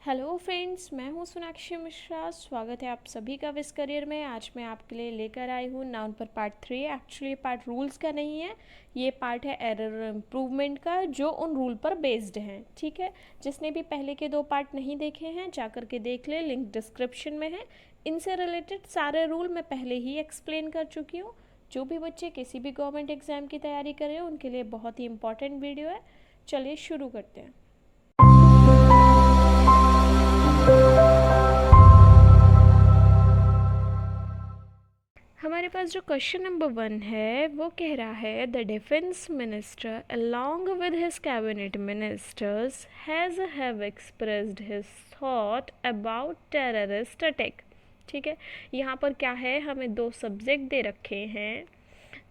Hello friends, मैं हूं सोनाक्षी मिश्रा। स्वागत है आप सभी का विस करियर में। आज मैं आपके लिए लेकर आई हूं नाउन पर पार्ट 3। एक्चुअली पार्ट रूल्स का नहीं है, ये पार्ट है एरर इम्प्रूवमेंट का, जो उन रूल पर बेस्ड है। ठीक है, जिसने भी पहले के 2 पार्ट नहीं देखे हैं जाकर के देख ले, लिंक डिस्क्रिप्शन में है। इनसे रिलेटेड सारे रूल मैं पहले ही एक्सप्लेन कर चुकी हूँ। जो भी बच्चे किसी भी गवर्नमेंट एग्जाम की तैयारी कर रहे हैं उनके लिए बहुत ही इंपॉर्टेंट वीडियो है। चलिए शुरू करते हैं। हमारे पास जो क्वेश्चन नंबर 1 है वो कह रहा है the defence minister along with his cabinet ministers have expressed his thought about terrorist attack. ठीक है, यहाँ पर क्या है, हमें 2 सब्जेक्ट दे रखे हैं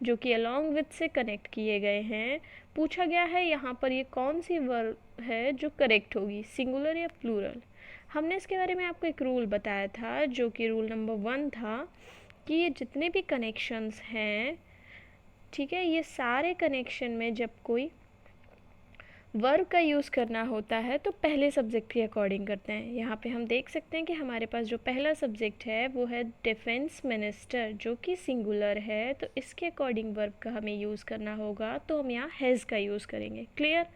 जो कि अलॉन्ग विद से कनेक्ट किए गए हैं। पूछा गया है यहाँ पर ये कौन सी वर्ब है जो करेक्ट होगी, सिंगुलर या प्लूरल। हमने इसके बारे में आपको एक रूल बताया था जो कि रूल नंबर 1 था कि ये जितने भी कनेक्शंस हैं, ठीक है, ये सारे कनेक्शन में जब कोई वर्ब का यूज़ करना होता है तो पहले सब्जेक्ट के अकॉर्डिंग करते हैं। यहाँ पे हम देख सकते हैं कि हमारे पास जो पहला सब्जेक्ट है वो है डिफेंस मिनिस्टर, जो कि सिंगुलर है, तो इसके अकॉर्डिंग वर्ब का हमें यूज़ करना होगा, तो हम यहाँ हैज़ का यूज़ करेंगे। क्लियर?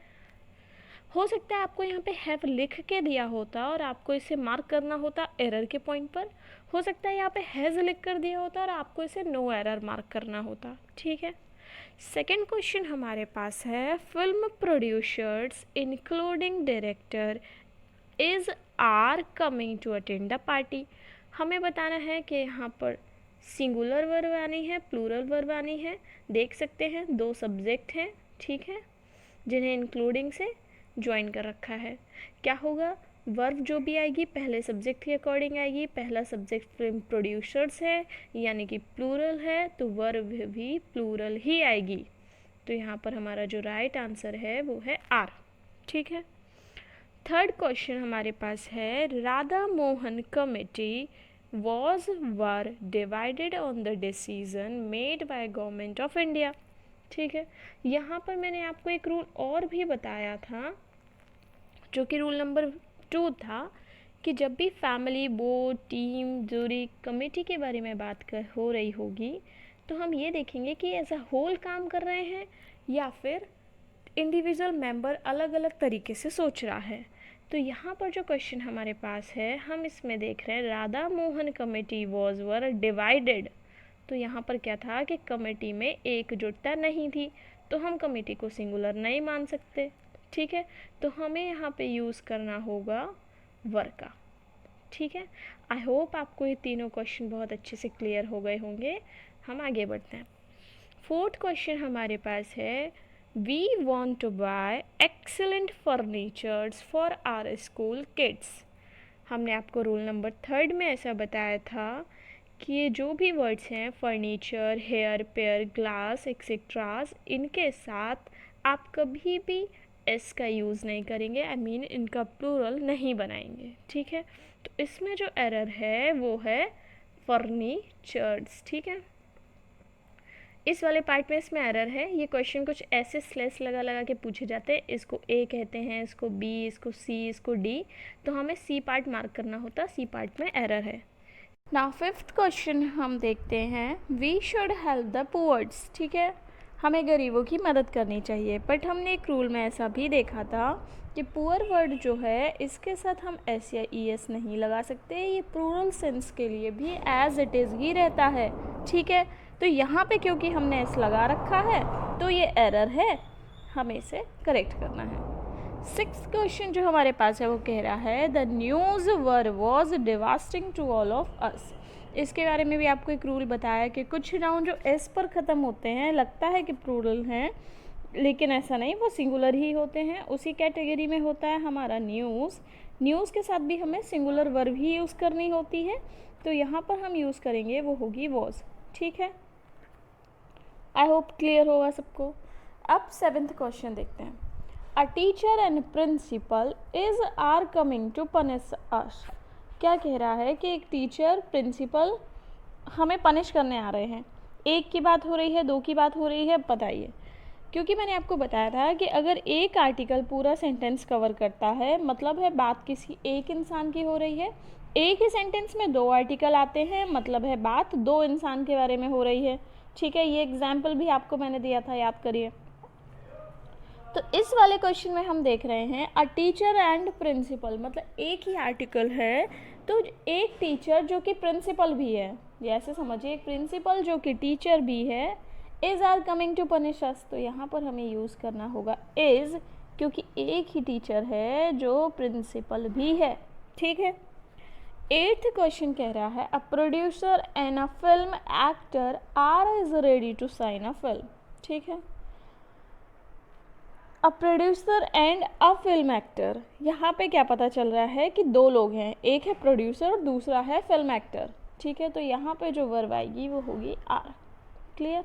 हो सकता है आपको यहाँ पे हैव लिख के दिया होता और आपको इसे मार्क करना होता एरर के पॉइंट पर। हो सकता है यहाँ पे हैज़ लिख कर दिया होता और आपको इसे नो एरर मार्क करना होता। ठीक है, सेकेंड क्वेश्चन हमारे पास है film producers including director is are coming to attend the party. हमें बताना है कि यहाँ पर सिंगुलर वर्ब आनी है, प्लूरल वर्ब आनी है। देख सकते हैं 2 सब्जेक्ट हैं, ठीक है, जिन्हें इंक्लूडिंग से ज्वाइन कर रखा है। क्या होगा, वर्ब जो भी आएगी पहले सब्जेक्ट के अकॉर्डिंग आएगी। पहला सब्जेक्ट फिल्म प्रोड्यूसर्स है यानी कि प्लूरल है, तो वर्ब भी प्लूरल ही आएगी। तो यहाँ पर हमारा जो राइट आंसर है वो है आर। ठीक है, थर्ड क्वेश्चन हमारे पास है Radha Mohan committee were divided on the decision made by government of India. ठीक है, यहाँ पर मैंने आपको एक रूल और भी बताया था जो कि रूल नंबर 2 था कि जब भी family, board, team, jury, committee के बारे में बात हो रही होगी तो हम ये देखेंगे कि एज अ होल काम कर रहे हैं या फिर इंडिविजुअल मेंबर अलग अलग तरीके से सोच रहा है। तो यहाँ पर जो क्वेश्चन हमारे पास है हम इसमें देख रहे हैं Radha Mohan committee were divided. तो यहाँ पर क्या था कि कमेटी में एकजुटता नहीं थी, तो हम कमेटी को सिंगुलर नहीं मान सकते। ठीक है, तो हमें यहाँ पे यूज़ करना होगा वर का। ठीक है, आई होप आपको ये तीनों क्वेश्चन बहुत अच्छे से क्लियर हो गए होंगे। हम आगे बढ़ते हैं। फोर्थ क्वेश्चन हमारे पास है we want to buy excellent furnitures for our school kids. हमने आपको रूल नंबर 3 में ऐसा बताया था कि ये जो भी वर्ड्स हैं furniture, hair pair, glass etceteras, इनके साथ आप कभी भी एस का यूज़ नहीं करेंगे, आई मीन इनका प्लूरल नहीं बनाएंगे। ठीक है, तो इसमें जो एरर है वो है फर्नीचर्स। ठीक है, इस वाले पार्ट में इसमें एरर है। ये क्वेश्चन कुछ ऐसे स्लेस लगा लगा के पूछे जाते हैं, इसको ए कहते हैं, इसको बी, इसको सी, इसको डी, तो हमें सी पार्ट मार्क करना होता, सी पार्ट में एरर है। नाउ फिफ्थ क्वेश्चन हम देखते हैं we should help the poors. ठीक है, हमें गरीबों की मदद करनी चाहिए, बट हमने एक रूल में ऐसा भी देखा था कि पुअर वर्ड जो है इसके साथ हम एस या ई एस नहीं लगा सकते, ये प्लूरल सेंस के लिए भी एज इट इज़ ही रहता है। ठीक है, तो यहाँ पे क्योंकि हमने एस लगा रखा है तो ये एरर है, हमें इसे करेक्ट करना है। सिक्स्थ क्वेश्चन जो हमारे पास है वो कह रहा है the news were was devastating to all of us. इसके बारे में भी आपको एक रूल बताया कि कुछ नाउन जो एस पर ख़त्म होते हैं लगता है कि प्लूरल हैं, लेकिन ऐसा नहीं, वो सिंगुलर ही होते हैं। उसी कैटेगरी में होता है हमारा न्यूज़। न्यूज़ के साथ भी हमें सिंगुलर वर्ब ही यूज़ करनी होती है, तो यहाँ पर हम यूज़ करेंगे वो होगी वॉज। ठीक है, आई होप क्लियर होगा सबको। अब 7th क्वेश्चन देखते हैं a teacher and principal is are coming to punish us. क्या कह रहा है कि एक टीचर, प्रिंसिपल हमें पनिश करने आ रहे हैं। एक की बात हो रही है, 2 की बात हो रही है, बताइए क्योंकि मैंने आपको बताया था कि अगर एक आर्टिकल पूरा सेंटेंस कवर करता है मतलब है बात किसी एक इंसान की हो रही है। एक ही सेंटेंस में 2 आर्टिकल आते हैं मतलब है बात 2 इंसान के बारे में हो रही है। ठीक है, ये एग्जाम्पल भी आपको मैंने दिया था, याद करिए। तो इस वाले क्वेश्चन में हम देख रहे हैं अ टीचर एंड प्रिंसिपल, मतलब एक ही आर्टिकल है तो एक टीचर जो कि प्रिंसिपल भी है, ये ऐसे समझिए, एक प्रिंसिपल जो कि टीचर भी है, is are coming to punish us, तो यहाँ पर हमें यूज़ करना होगा इज, क्योंकि एक ही टीचर है जो प्रिंसिपल भी है। ठीक है। 8th क्वेश्चन कह रहा है a producer and a film actor are is ready to sign a film. ठीक है, a producer and a film actor, यहाँ पे क्या पता चल रहा है कि 2 लोग हैं, एक है प्रोड्यूसर और दूसरा है फिल्म एक्टर। ठीक है, तो यहाँ पे जो वर्ब आएगी वो होगी आर। क्लियर।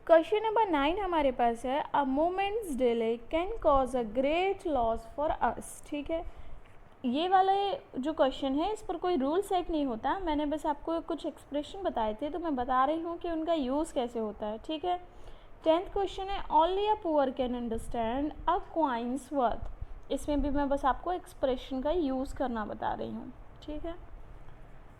क्वेश्चन नंबर 9 हमारे पास है a moments delay can cause a great loss for us. ठीक है, ये वाले जो क्वेश्चन है इस पर कोई रूल सेट नहीं होता, मैंने बस आपको कुछ एक्सप्रेशन बताए थे तो मैं बता रही हूँ कि उनका यूज़ कैसे होता है। ठीक है। 10th क्वेश्चन है only a poor can understand a coins worth, इसमें भी मैं बस आपको एक्सप्रेशन का यूज़ करना बता रही हूँ। ठीक है।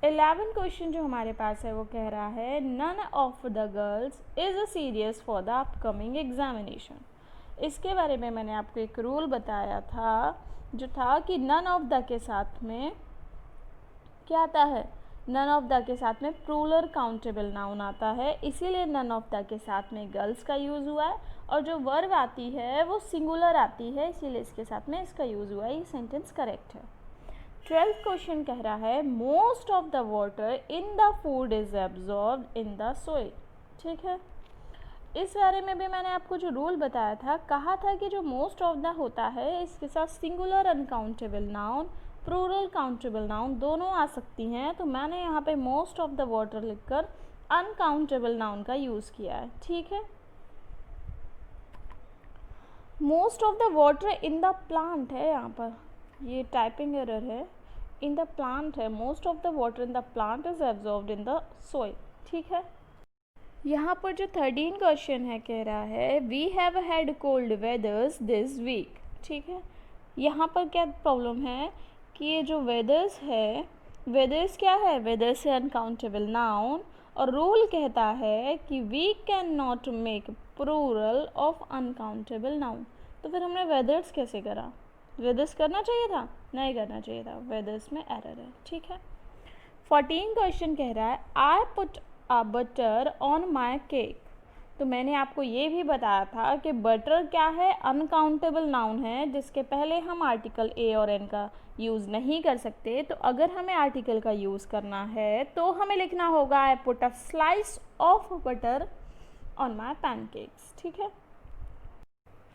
11th क्वेश्चन जो हमारे पास है वो कह रहा है none of the girls is a serious for the upcoming examination. इसके बारे में मैंने आपको एक रूल बताया था जो था कि नन ऑफ द के साथ में क्या आता है, नन ऑफ द के साथ में प्लूरल काउंटेबल नाउन आता है, इसीलिए नन ऑफ द के साथ में गर्ल्स का यूज़ हुआ है, और जो वर्ब आती है वो सिंगुलर आती है, इसीलिए इसके साथ में इसका यूज़ हुआ है। ये सेंटेंस करेक्ट है। 12th क्वेश्चन कह रहा है most of the water in the food is absorbed in the soil. ठीक है, इस बारे में भी मैंने आपको जो रूल बताया था, कहा था कि जो मोस्ट ऑफ द होता है इसके साथ singular uncountable noun, plural countable noun दोनों आ सकती हैं, तो मैंने यहाँ पे मोस्ट ऑफ द वाटर लिखकर अनकाउंटेबल नाउन का यूज़ किया है। ठीक है। Most of the water in the plant है, यहाँ पर ये टाइपिंग एरर है, इन द प्लांट है, most of the water in the plant is absorbed in the soil. ठीक है। यहाँ पर जो 13 क्वेश्चन है कह रहा है we have had cold weathers this week. ठीक है, यहाँ पर क्या प्रॉब्लम है कि ये जो वेदर्स है, वेदर्स क्या है, वेदर्स से अनकाउंटेबल नाउन, और रूल कहता है कि we can not make plural of uncountable noun, तो फिर हमने वेदर्स कैसे करा, वेदर्स करना चाहिए था, नहीं करना चाहिए था, वेदर्स में एरर है। ठीक है। 14 क्वेश्चन कह रहा है I put a butter on my cake, तो मैंने आपको ये भी बताया था कि बटर क्या है, अनकाउंटेबल नाउन है जिसके पहले हम आर्टिकल ए और एन का यूज़ नहीं कर सकते, तो अगर हमें आर्टिकल का यूज़ करना है तो हमें लिखना होगा I put a slice of butter on my pancakes. ठीक है।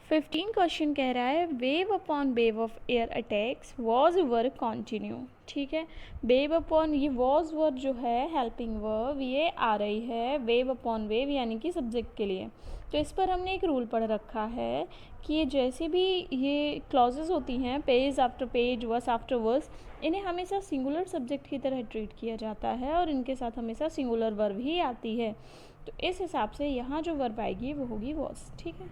15 क्वेश्चन कह रहा है wave upon wave of air attacks was verb continue. ठीक है, वेव अपॉन, ये वॉज वर्ब जो है हेल्पिंग वर्ब ये आ रही है वेव अपॉन वेव यानी कि सब्जेक्ट के लिए, तो इस पर हमने एक रूल पढ़ रखा है कि ये जैसे भी ये क्लॉजेज होती हैं page after page verse after verse, इन्हें हमेशा सिंगुलर सब्जेक्ट की तरह ट्रीट किया जाता है और इनके साथ हमेशा सिंगुलर वर्ब ही आती है, तो इस हिसाब से यहाँ जो वर्ब आएगी वो होगी वॉज। ठीक है।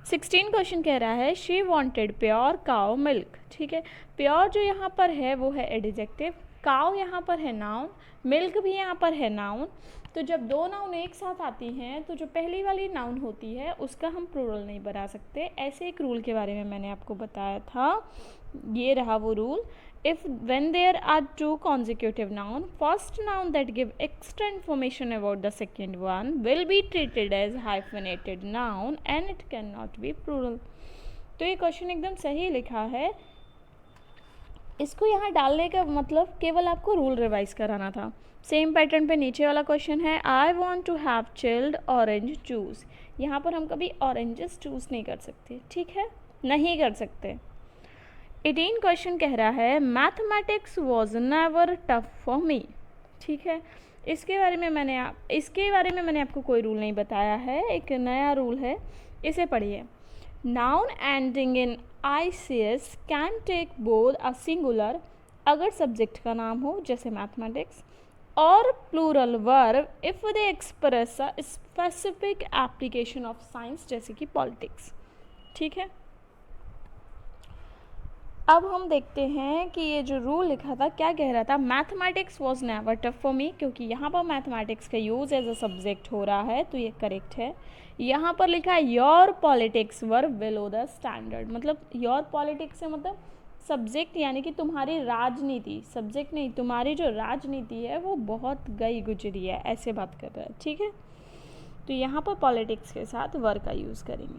16 क्वेश्चन कह रहा है she wanted pure cow milk. ठीक है, प्योर जो यहाँ पर है वो है एडजेक्टिव, काउ यहाँ पर है नाउन, मिल्क भी यहाँ पर है नाउन, तो जब 2 नाउन एक साथ आती हैं तो जो पहली वाली नाउन होती है उसका हम प्लूरल नहीं बना सकते, ऐसे एक रूल के बारे में मैंने आपको बताया था, ये रहा वो rule. If when there are 2 consecutive noun, first noun that give extra information about the second one will be treated as hyphenated noun and it cannot be plural। तो ये क्वेश्चन एकदम सही लिखा है, इसको यहाँ डालने का मतलब केवल आपको रूल रिवाइज कराना था। सेम पैटर्न पे नीचे वाला क्वेश्चन है I want to have chilled orange juice, यहाँ पर हम कभी ऑरेंजेस चूज़ नहीं कर सकते। ठीक है, नहीं कर सकते। 18 क्वेश्चन कह रहा है mathematics was never tough for me. ठीक है, इसके बारे में मैंने आपको कोई रूल नहीं बताया है, एक नया रूल है, इसे पढ़िए। Noun ending in ICS can take both a singular, अगर सब्जेक्ट का नाम हो जैसे मैथमेटिक्स, और plural verb if they express a specific application of science, जैसे कि पॉलिटिक्स। ठीक है, अब हम देखते हैं कि ये जो रूल लिखा था क्या कह रहा था। Mathematics was never tough for me, क्योंकि यहाँ पर मैथमेटिक्स का यूज़ एज अ सब्जेक्ट हो रहा है, तो ये करेक्ट है। यहाँ पर लिखा है your politics were below the standard, मतलब योर पॉलिटिक्स से मतलब सब्जेक्ट यानी कि तुम्हारी राजनीति, सब्जेक्ट नहीं, तुम्हारी जो राजनीति है वो बहुत गई गुजरी है, ऐसे बात कर रहा है। ठीक है, तो यहाँ पर पॉलिटिक्स के साथ वर का यूज़ करेंगे।